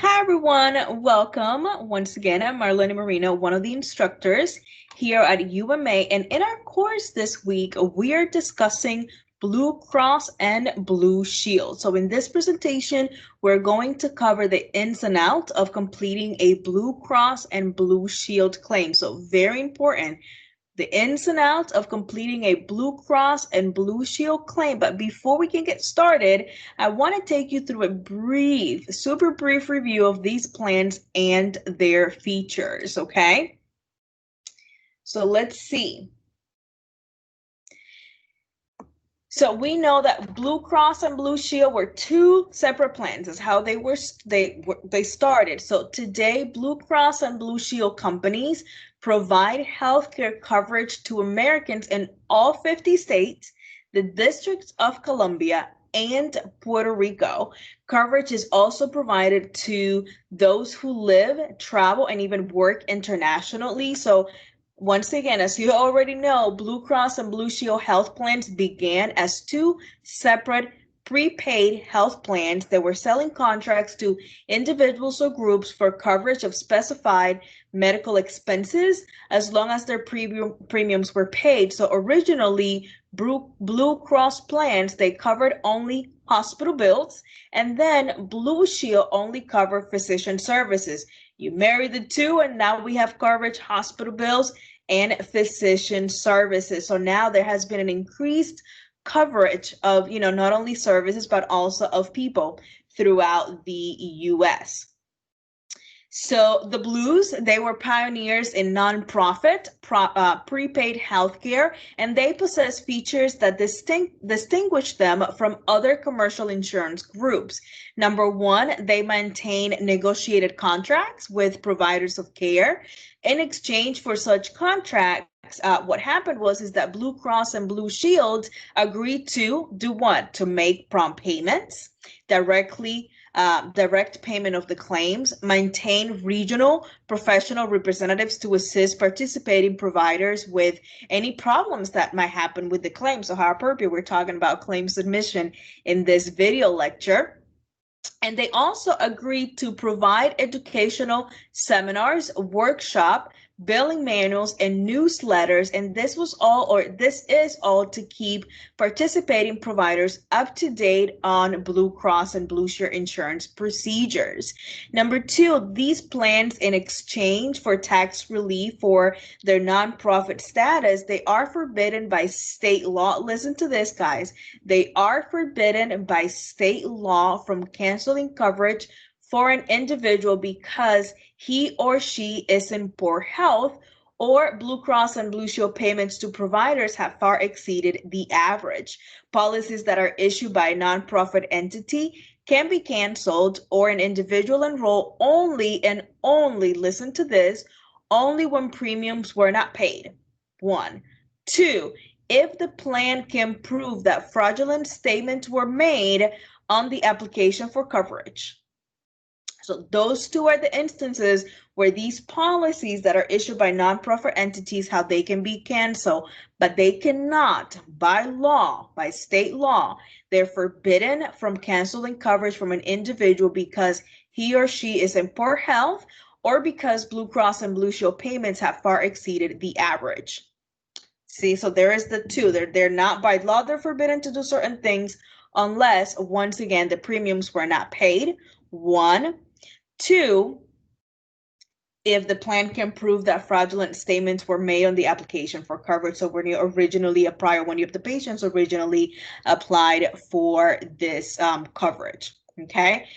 Hi everyone, welcome. Once again, I'm Marlene Marino, one of the instructors here at UMA, and in our course this week, we are discussing Blue Cross and Blue Shield. So in this presentation, we're going to cover the ins and outs of completing a Blue Cross and Blue Shield claim. So very important, the ins and outs of completing a Blue Cross and Blue Shield claim. But before we can get started, I want to take you through a super brief review of these plans and their features, okay? So let's see. So we know that Blue Cross and Blue Shield were two separate plans. Is how they started. So today, Blue Cross and Blue Shield companies provide healthcare coverage to Americans in all 50 states, the District of Columbia, and Puerto Rico. Coverage is also provided to those who live, travel, and even work internationally. So once again, as you already know, Blue Cross and Blue Shield health plans began as two separate prepaid health plans that were selling contracts to individuals or groups for coverage of specified medical expenses as long as their premiums were paid. So originally, Blue Cross plans, they covered only hospital bills, and then Blue Shield only covered physician services. You marry the two, and now we have coverage hospital bills and physician services. So now there has been an increased coverage of, not only services, but also of people throughout the US. So the Blues, they were pioneers in nonprofit prepaid healthcare, and they possess features that distinguish them from other commercial insurance groups. Number one, they maintain negotiated contracts with providers of care. In exchange for such contracts, what happened is that Blue Cross and Blue Shield agreed to do what? To make prompt payments, direct payment of the claims, maintain regional professional representatives to assist participating providers with any problems that might happen with the claim. So how appropriate, we're talking about claim submission in this video lecture. And they also agreed to provide educational seminars, workshop, billing manuals, and newsletters. And this is all to keep participating providers up to date on Blue Cross and Blue Shield insurance procedures. Number two, these plans, in exchange for tax relief for their nonprofit status, they are forbidden by state law. Listen to this, guys. They are forbidden by state law from canceling coverage for an individual because he or she is in poor health, or Blue Cross and Blue Shield payments to providers have far exceeded the average. Policies that are issued by a nonprofit entity can be canceled, or an individual enroll only, listen to this, only when premiums were not paid. One. Two, if the plan can prove that fraudulent statements were made on the application for coverage. So those two are the instances where these policies that are issued by nonprofit entities, how they can be canceled, but they cannot, by law, by state law, they're forbidden from canceling coverage from an individual because he or she is in poor health, or because Blue Cross and Blue Shield payments have far exceeded the average. See, so there is the two. They're not, by law, they're forbidden to do certain things unless, once again, the premiums were not paid. One. Two, if the plan can prove that fraudulent statements were made on the application for coverage. So when you originally applied, when you have the patients originally applied for this coverage, okay?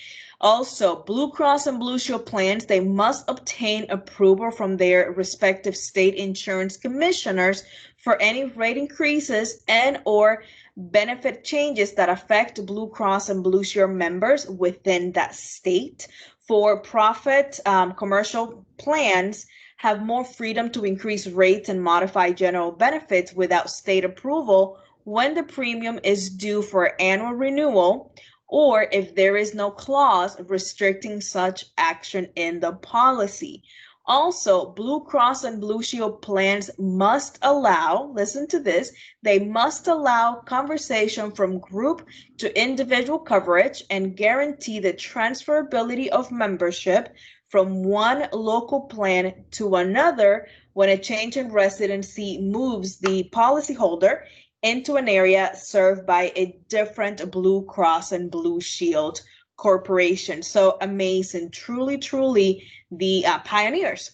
Also, Blue Cross and Blue Shield plans, they must obtain approval from their respective state insurance commissioners for any rate increases and or benefit changes that affect Blue Cross and Blue Shield members within that state. For-profit commercial plans have more freedom to increase rates and modify general benefits without state approval when the premium is due for annual renewal, or if there is no clause restricting such action in the policy. Also, Blue Cross and Blue Shield plans must allow, listen to this, they must allow conversation from group to individual coverage and guarantee the transferability of membership from one local plan to another when a change in residency moves the policyholder into an area served by a different Blue Cross and Blue Shield corporation. So amazing, truly, truly the pioneers.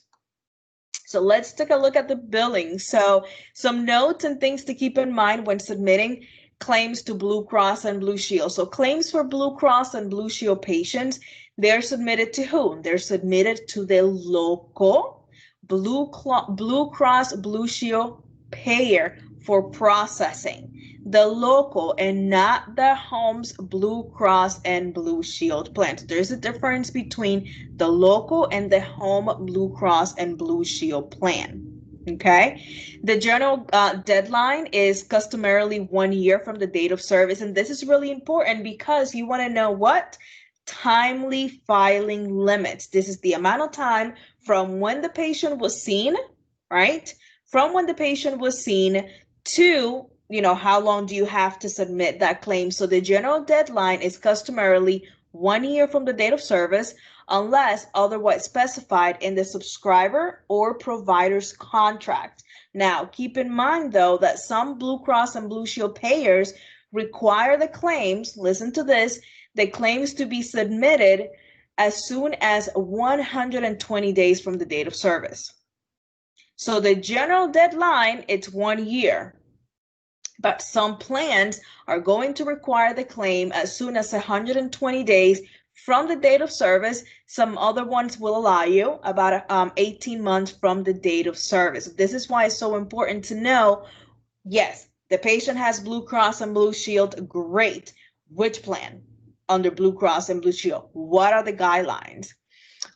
So let's take a look at the billing. So some notes and things to keep in mind when submitting claims to Blue Cross and Blue Shield. So claims for Blue Cross and Blue Shield patients, they're submitted to whom? They're submitted to the local Blue Cross Blue Shield payer for processing. The local and not the home's Blue Cross and Blue Shield plans. There's a difference between the local and the home Blue Cross and Blue Shield plan. Okay, the general deadline is customarily 1 year from the date of service, and this is really important because you want to know what timely filing limits. This is the amount of time from when the patient was seen, right? From when the patient was seen to, how long do you have to submit that claim? So the general deadline is customarily 1 year from the date of service, unless otherwise specified in the subscriber or provider's contract. Now, keep in mind, though, that some Blue Cross and Blue Shield payers require the claims, listen to this, the claims to be submitted as soon as 120 days from the date of service. So the general deadline, it's 1 year. But some plans are going to require the claim as soon as 120 days from the date of service. Some other ones will allow you about 18 months from the date of service. This is why it's so important to know, yes, the patient has Blue Cross and Blue Shield, great. Which plan under Blue Cross and Blue Shield? What are the guidelines?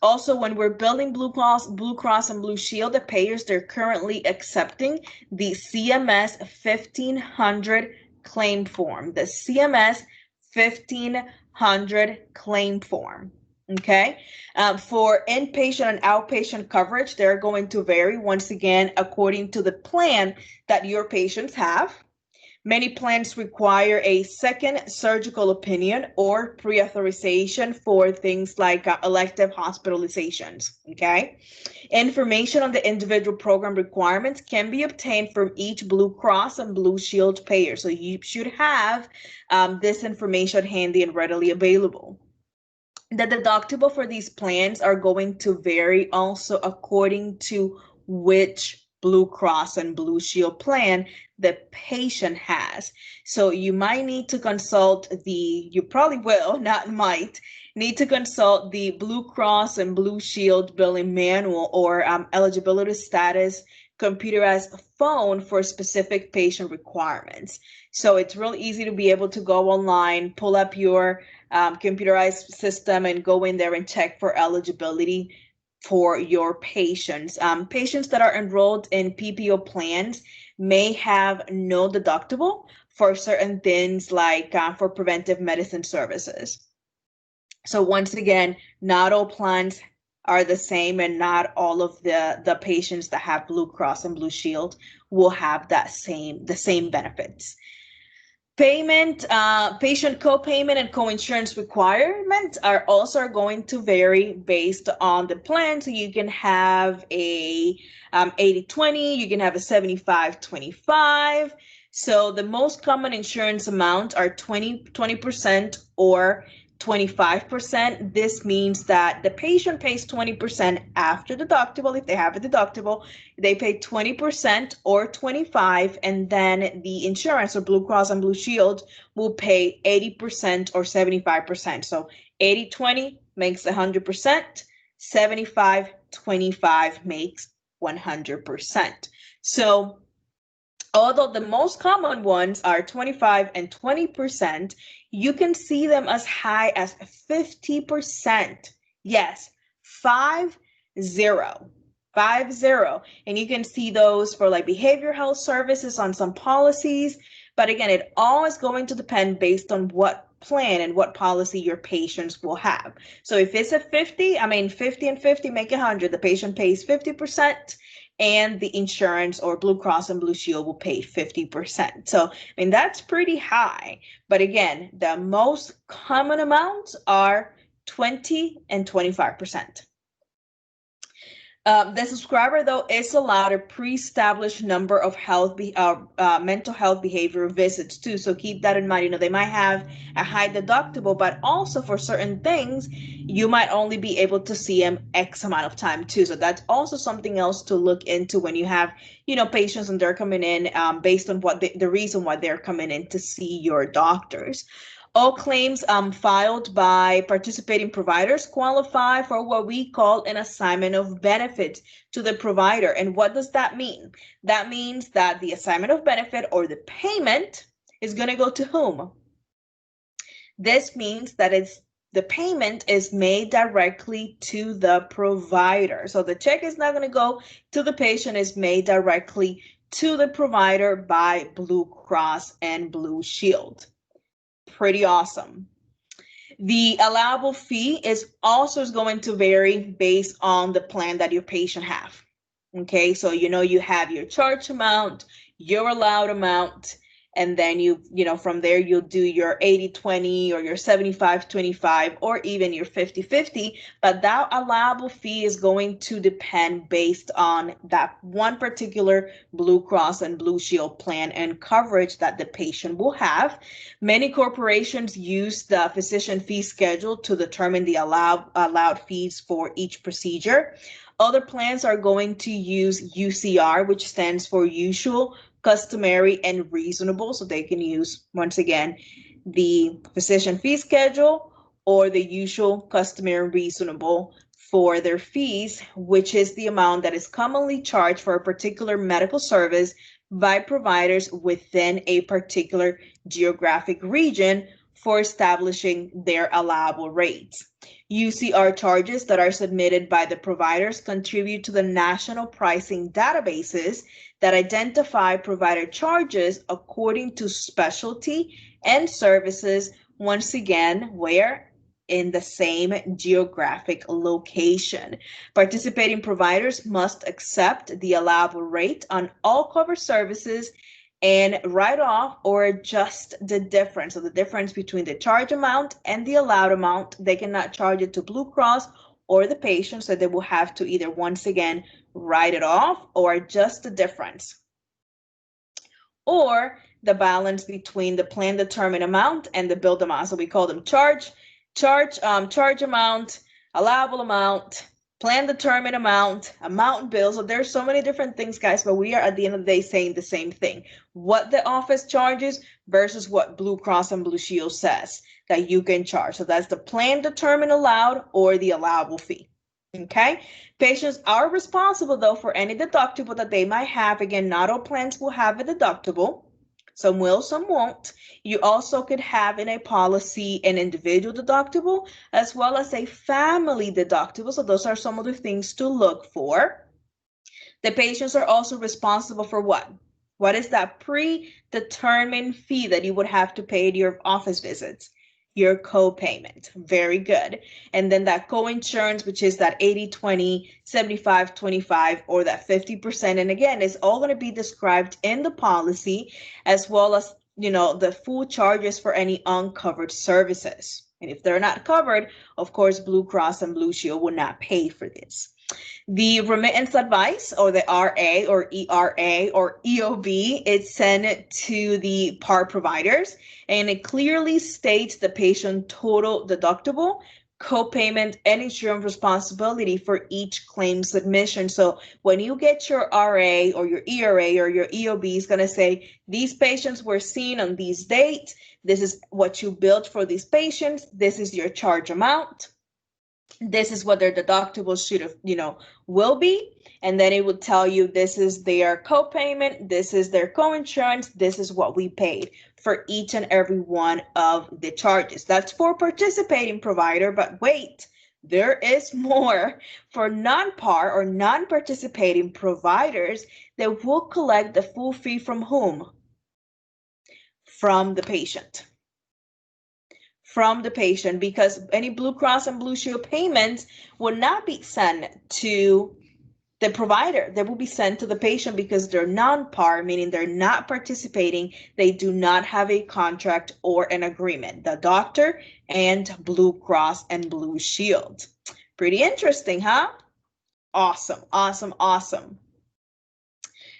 Also, when we're building Blue Cross and Blue Shield, the payers, they're currently accepting the CMS 1500 claim form, the CMS 1500 claim form. Okay, for inpatient and outpatient coverage, they're going to vary once again according to the plan that your patients have. Many plans require a second surgical opinion or pre-authorization for things like elective hospitalizations, okay? Information on the individual program requirements can be obtained from each Blue Cross and Blue Shield payer. So you should have this information handy and readily available. The deductible for these plans are going to vary also according to which Blue Cross and Blue Shield plan the patient has. So you might need to consult you probably will, not might, need to consult the Blue Cross and Blue Shield billing manual or eligibility status computerized phone for specific patient requirements. So it's real easy to be able to go online, pull up your computerized system and go in there and check for eligibility for your patients. Patients that are enrolled in PPO plans may have no deductible for certain things like for preventive medicine services. So once again, not all plans are the same, and not all of the patients that have Blue Cross and Blue Shield will have the same benefits. Payment, patient co-payment and co-insurance requirements are also going to vary based on the plan. So you can have a 80-20, you can have a 75-25. So the most common insurance amounts are 20% or 25%. This means that the patient pays 20% after deductible. If they have a deductible, they pay 20% or 25%, and then the insurance or Blue Cross and Blue Shield will pay 80% or 75%. So 80-20 makes 100%, 75-25 makes 100%. So although the most common ones are 25 and 20%, you can see them as high as 50%. Yes, 50. And you can see those for like behavioral health services on some policies. But again, it all is going to depend based on what plan and what policy your patients will have. So if it's a 50, 50 and 50 make 100. The patient pays 50%, and the insurance or Blue Cross and Blue Shield will pay 50%. So, that's pretty high. But again, the most common amounts are 20 and 25%. The subscriber, though, is allowed a pre-established number of mental health behavior visits too. So keep that in mind. They might have a high deductible, but also for certain things, you might only be able to see them X amount of time too. So that's also something else to look into when you have, patients and they're coming in based on what the reason why they're coming in to see your doctors. All claims filed by participating providers qualify for what we call an assignment of benefits to the provider. And what does that mean? That means that the assignment of benefit or the payment is going to go to whom? This means that the payment is made directly to the provider. So the check is not going to go to the patient, it's made directly to the provider by Blue Cross and Blue Shield. Pretty awesome. The allowable fee is also going to vary based on the plan that your patient have. Okay, so you have your charge amount, your allowed amount, and then from there you'll do your 80-20 or your 75-25 or even your 50-50, but that allowable fee is going to depend based on that one particular Blue Cross and Blue Shield plan and coverage that the patient will have. Many corporations use the physician fee schedule to determine the allowed fees for each procedure. Other plans are going to use UCR, which stands for usual, customary, and reasonable. So they can use, once again, the physician fee schedule or the usual, customary, reasonable for their fees, which is the amount that is commonly charged for a particular medical service by providers within a particular geographic region for establishing their allowable rates. UCR charges that are submitted by the providers contribute to the national pricing databases that identify provider charges according to specialty and services, once again, where? In the same geographic location. Participating providers must accept the allowable rate on all covered services and write off or adjust the difference. So the difference between the charge amount and the allowed amount, they cannot charge it to Blue Cross or the patient, so they will have to either, once again, write it off or adjust the difference. Or the balance between the plan determined amount and the billed amount. So we call them charge amount, allowable amount, plan determined amount bill. So there's so many different things, guys, but we are at the end of the day saying the same thing. What the office charges versus what Blue Cross and Blue Shield says that you can charge. So that's the plan determined allowed or the allowable fee. Okay, patients are responsible though for any deductible that they might have. Again, not all plans will have a deductible. Some will, some won't. You also could have in a policy an individual deductible as well as a family deductible. So those are some of the things to look for. The patients are also responsible for what? What is that predetermined fee that you would have to pay at your office visits? Your co-payment. Very good. And then that co-insurance, which is that 80-20, 75-25, or that 50%. And again, it's all going to be described in the policy, as well as, the full charges for any uncovered services. And if they're not covered, of course, Blue Cross and Blue Shield will not pay for this. The remittance advice, or the RA or ERA or EOB, is sent to the PAR providers, and it clearly states the patient total deductible, co-payment, and insurance responsibility for each claim submission. So when you get your RA or your ERA or your EOB, it's going to say these patients were seen on these dates. This is what you billed for these patients. This is your charge amount. This is what their deductible should have, will be. And then it would tell you this is their co-payment, this is their co-insurance, this is what we paid for each and every one of the charges. That's for participating provider, but wait, there is more for non-par or non-participating providers that will collect the full fee from whom? From the patient. from the patient, because any Blue Cross and Blue Shield payments will not be sent to the provider. They will be sent to the patient because they're non-par, meaning they're not participating. They do not have a contract or an agreement, the doctor and Blue Cross and Blue Shield. Pretty interesting, huh? Awesome, awesome, awesome.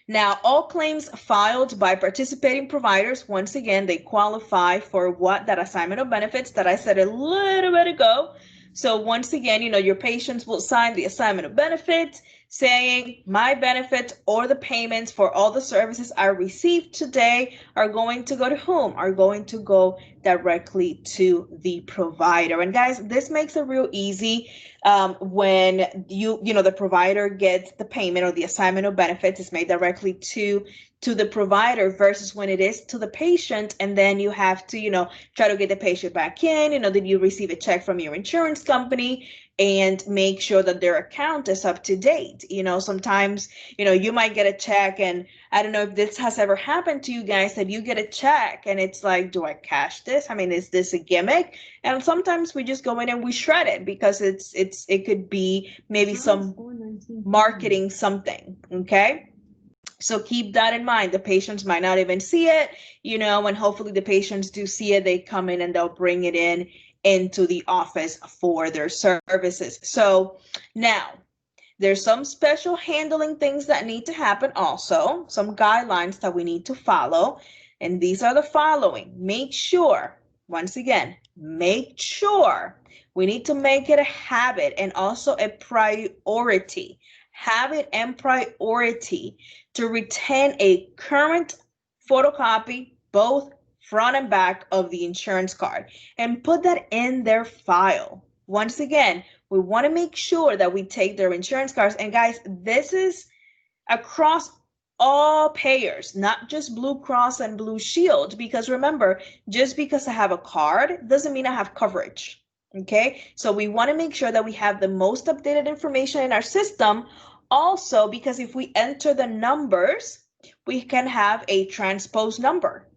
Now, all claims filed by participating providers, once again, they qualify for what? That assignment of benefits that I said a little bit ago. So once again, your patients will sign the assignment of benefits saying my benefits or the payments for all the services I received today are going to go to whom? Are going to go directly to the provider. And guys, this makes it real easy when the provider gets the payment or the assignment of benefits is made directly to the provider versus when it is to the patient, and then you have to try to get the patient back in. Then you receive a check from your insurance company and make sure that their account is up to date. Sometimes you might get a check, and I don't know if this has ever happened to you guys, that you get a check and it's like, do I cash this? I mean, is this a gimmick? And sometimes we just go in and we shred it because it could be maybe some marketing something. Okay. So keep that in mind. The patients might not even see it, and hopefully the patients do see it. They come in and they'll bring it into the office for their services. So now there's some special handling things that need to happen also, some guidelines that we need to follow. And these are the following. Make sure, once again, make sure we need to make it a habit and also a priority. Habit and priority to retain a current photocopy, both front and back of the insurance card, and put that in their file. Once again, we want to make sure that we take their insurance cards. And guys, this is across all payers, not just Blue Cross and Blue Shield, because remember, just because I have a card doesn't mean I have coverage. Okay, so we want to make sure that we have the most updated information in our system. Also, because if we enter the numbers, we can have a transposed number.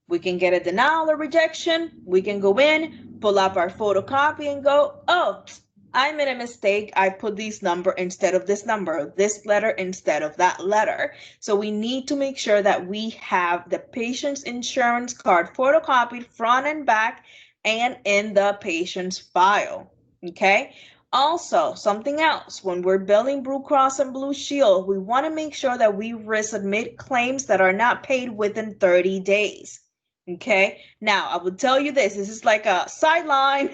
We can get a denial or rejection. We can go in, pull up our photocopy and go, oh, I made a mistake. I put this number instead of this number, this letter instead of that letter. So we need to make sure that we have the patient's insurance card photocopied front and back and in the patient's file. Okay. Also, something else, when we're billing Blue Cross and Blue Shield, we want to make sure that we resubmit claims that are not paid within 30 days. Okay, now I will tell you this is like a sideline.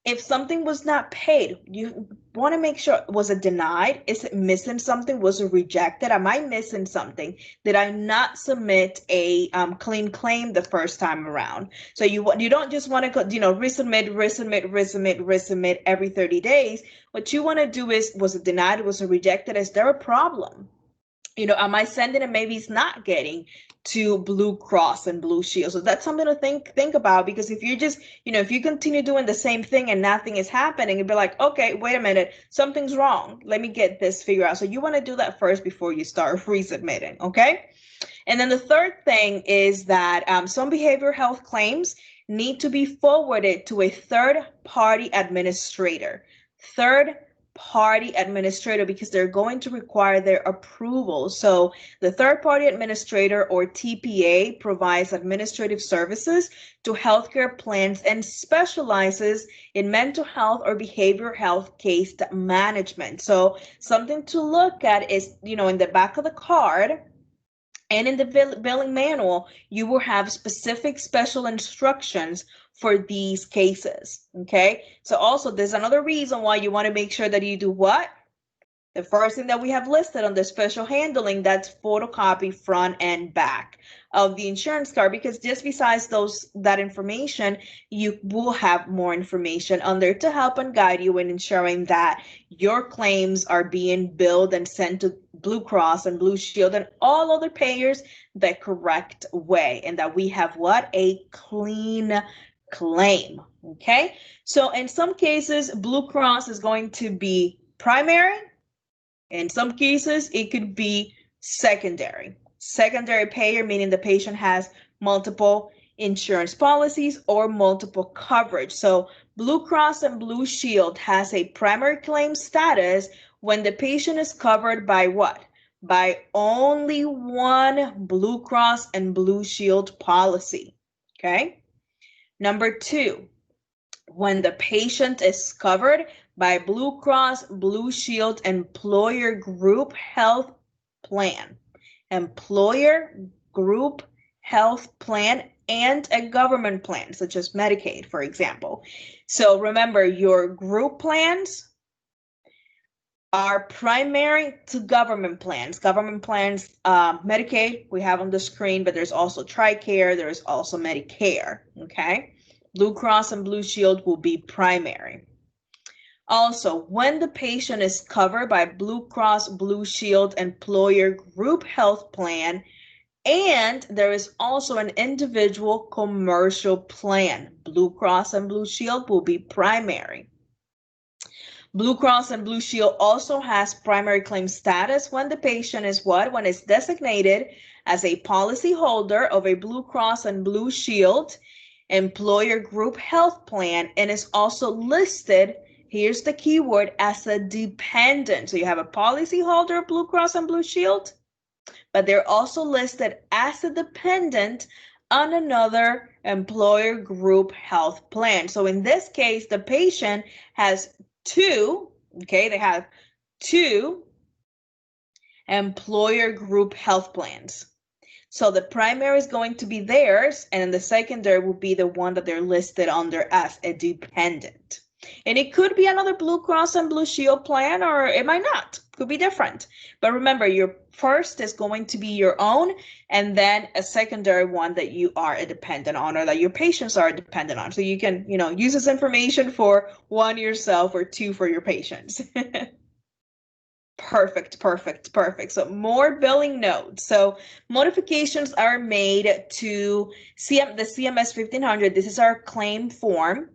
If something was not paid, you want to make sure, was it denied? Is it missing something? Was it rejected? Am I missing something? Did I not submit a clean claim the first time around? So you don't just want to resubmit every 30 days. What you want to do is, was it denied? Was it rejected? Is there a problem? Am I sending it? Maybe it's not getting to Blue Cross and Blue Shield. So that's something to think about, because if you just, if you continue doing the same thing and nothing is happening, you'd be like, okay, wait a minute, something's wrong. Let me get this figured out. So you want to do that first before you start resubmitting, okay? And then the third thing is that some behavioral health claims need to be forwarded to a third-party administrator. Third-party administrator, because they're going to require their approval. So the third-party administrator, or TPA, provides administrative services to healthcare plans and specializes in mental health or behavioral health case management. So something to look at is, in the back of the card and in the billing manual, you will have specific special instructions for these cases. Okay, so also there's another reason why you want to make sure that you do what? The first thing that we have listed on the special handling, that's photocopy front and back of the insurance card, because just besides that information, you will have more information on there to help and guide you in ensuring that your claims are being billed and sent to Blue Cross and Blue Shield and all other payers the correct way, and that we have what? A clean claim. Okay, so in some cases, Blue Cross is going to be primary. In some cases, it could be secondary. Secondary payer, meaning the patient has multiple insurance policies, or multiple coverage. So Blue Cross and Blue Shield has a primary claim status when the patient is covered by what? By only one Blue Cross and Blue Shield policy. Okay. Number two, when the patient is covered by Blue Cross Blue Shield employer group health plan, employer group health plan, and a government plan such as Medicaid, for example. So remember, your group plans are primary to government plans. Government plans, Medicaid, we have on the screen, but there's also TRICARE, there's also Medicare, okay? Blue Cross and Blue Shield will be primary. Also, when the patient is covered by Blue Cross Blue Shield employer group health plan, and there is also an individual commercial plan, Blue Cross and Blue Shield will be primary. Blue Cross and Blue Shield also has primary claim status when the patient is what? When it's designated as a policyholder of a Blue Cross and Blue Shield employer group health plan and is also listed, here's the keyword, as a dependent. So you have a policyholder of Blue Cross and Blue Shield, but they're also listed as a dependent on another employer group health plan. So in this case, the patient has two, okay, they have two employer group health plans. So the primary is going to be theirs, and then the secondary will be the one that they're listed under as a dependent. And it could be another Blue Cross and Blue Shield plan, or it might not. Could be different. But remember, your first is going to be your own, and then a secondary one that you are a dependent on, or that your patients are dependent on. So you can, use this information for one yourself or two for your patients. Perfect. So more billing notes. So modifications are made to the CMS 1500. This is our claim form.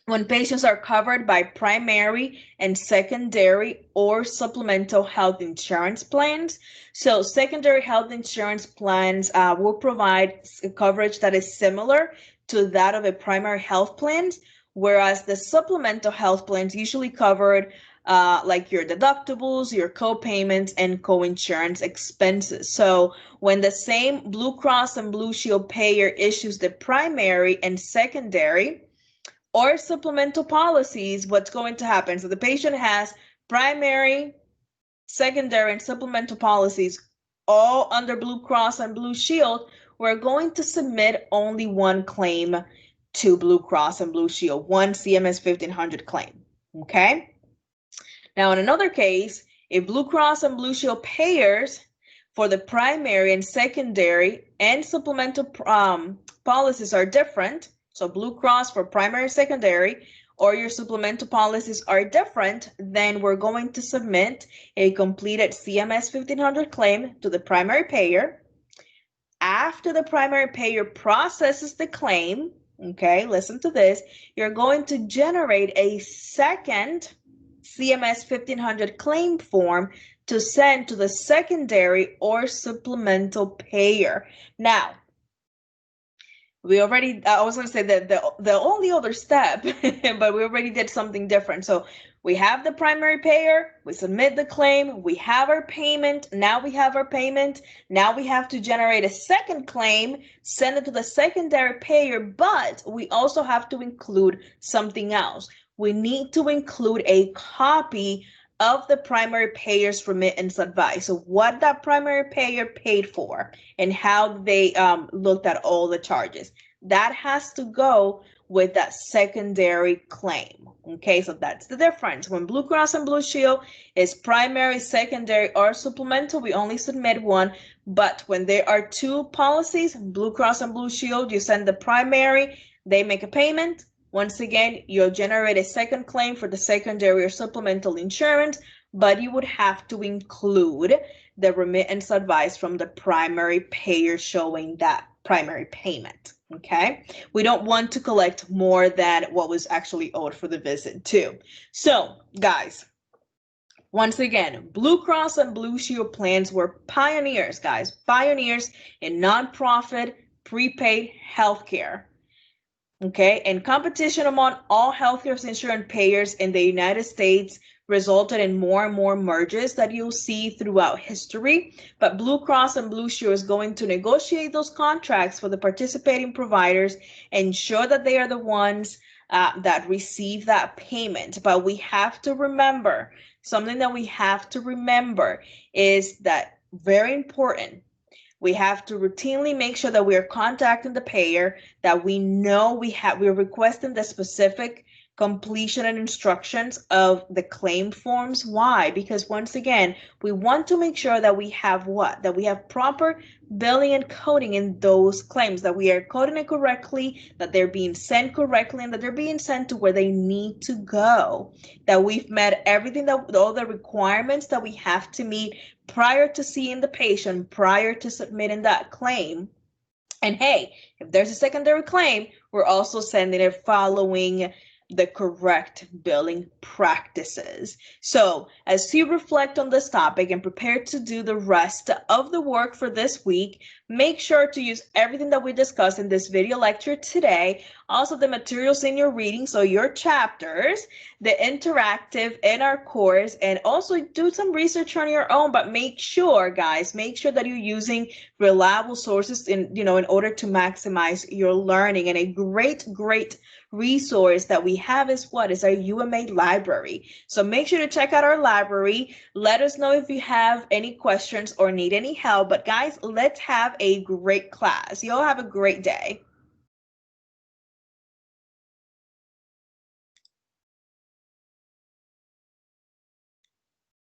When patients are covered by primary and secondary or supplemental health insurance plans. So secondary health insurance plans will provide coverage that is similar to that of a primary health plan, whereas the supplemental health plans usually covered like your deductibles, your co-payments, and co-insurance expenses. So when the same Blue Cross and Blue Shield payer issues the primary and secondary or supplemental policies, what's going to happen? So the patient has primary, secondary, and supplemental policies all under Blue Cross and Blue Shield. We're going to submit only one claim to Blue Cross and Blue Shield, one CMS 1500 claim, okay? Now, in another case, if Blue Cross and Blue Shield payers for the primary and secondary and supplemental policies are different, so Blue Cross for primary and secondary, or your supplemental policies are different, then we're going to submit a completed CMS 1500 claim to the primary payer. After the primary payer processes the claim, okay, listen to this, you're going to generate a second CMS 1500 claim form to send to the secondary or supplemental payer. Now, I was going to say that the only other step, but we already did something different. So we have the primary payer, we submit the claim, we have our payment. Now we have our payment. Now we have to generate a second claim, send it to the secondary payer, but we also have to include something else. We need to include a copy of the primary payer's remittance advice. So what that primary payer paid for and how they looked at all the charges. That has to go with that secondary claim. Okay, so that's the difference. When Blue Cross and Blue Shield is primary, secondary, or supplemental, we only submit one. But when there are two policies, Blue Cross and Blue Shield, you send the primary, they make a payment. Once again, you'll generate a second claim for the secondary or supplemental insurance, but you would have to include the remittance advice from the primary payer showing that primary payment, okay? We don't want to collect more than what was actually owed for the visit too. So, guys, once again, Blue Cross and Blue Shield plans were pioneers, guys, pioneers in nonprofit prepaid healthcare. Okay, and competition among all healthcare insurance payers in the United States resulted in more and more mergers that you'll see throughout history. But Blue Cross and Blue Shield is going to negotiate those contracts for the participating providers, ensure that they are the ones that receive that payment. But we have to remember, something that we have to remember is that very important. We have to routinely make sure that we are contacting the payer, that we know we're requesting the specific completion and instructions of the claim forms. Why? Because once again, we want to make sure that we have what? That we have proper billing and coding in those claims, that we are coding it correctly, that they're being sent correctly, and that they're being sent to where they need to go, that we've met everything, that all the requirements that we have to meet prior to seeing the patient, prior to submitting that claim. And hey, if there's a secondary claim, we're also sending it following the correct billing practices. So as you reflect on this topic and prepare to do the rest of the work for this week, make sure to use everything that we discussed in this video lecture today, also the materials in your reading, so your chapters, the interactive in our course, and also do some research on your own. But make sure, guys, make sure that you're using reliable sources in order to maximize your learning. And a great resource that we have is our UMA library. So make sure to check out our library. Let us know if you have any questions or need any help. But guys, let's have a great class. You all have a great day.